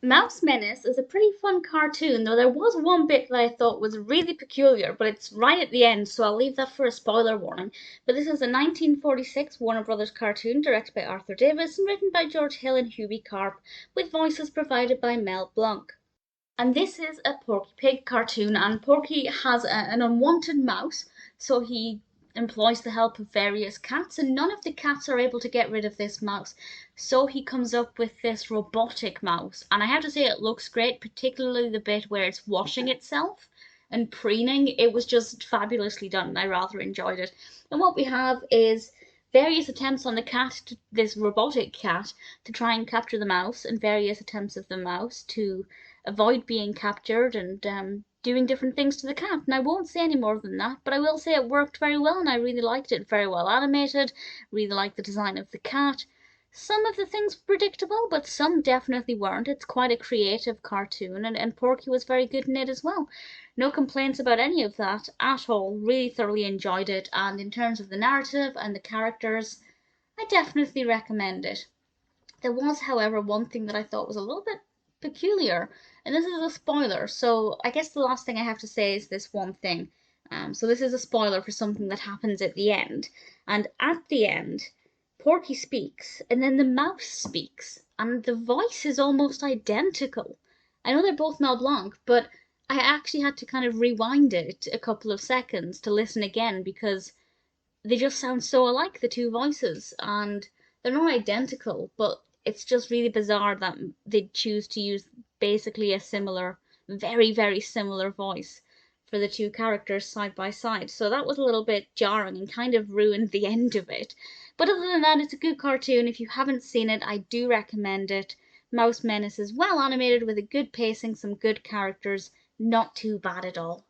Mouse Menace is a pretty fun cartoon, though there was one bit that I thought was really peculiar, but it's right at the end, so I'll leave that for a spoiler warning. But this is a 1946 Warner Brothers cartoon directed by Arthur Davis and written by George Hill and Hubie Carp, with voices provided by Mel Blanc. And this is a Porky Pig cartoon, and Porky has an unwanted mouse, so he employs the help of various cats, and none of the cats are able to get rid of this mouse. So he comes up with this robotic mouse, and I have to say it looks great, particularly the bit where it's washing itself and preening. It was just fabulously done, and I rather enjoyed it. And what we have is various attempts on the cat, this robotic cat, to try and capture the mouse, and various attempts of the mouse to avoid being captured and doing different things to the cat. And I won't say any more than that, but I will say it worked very well and I really liked it. Very well animated, really liked the design of the cat. Some of the things were predictable, but some definitely weren't. It's quite a creative cartoon, and Porky was very good in it as well. No complaints about any of that at all. Really thoroughly enjoyed it, and in terms of the narrative and the characters, I definitely recommend it. There was, however, one thing that I thought was a little bit peculiar, and this is a spoiler, so I guess the last thing I have to say is this one thing. So this is a spoiler for something that happens at the end, and at the end, Porky speaks, and then the mouse speaks, and the voice is almost identical. I know they're both Mel Blanc, but I actually had to kind of rewind it a couple of seconds to listen again because they just sound so alike, the two voices, and they're not identical, but it's just really bizarre that they choose to use basically a similar, very, very similar voice for the two characters side by side. So that was a little bit jarring and kind of ruined the end of it. But other than that, it's a good cartoon. If you haven't seen it, I do recommend it. Mouse Menace is well animated with a good pacing, some good characters, not too bad at all.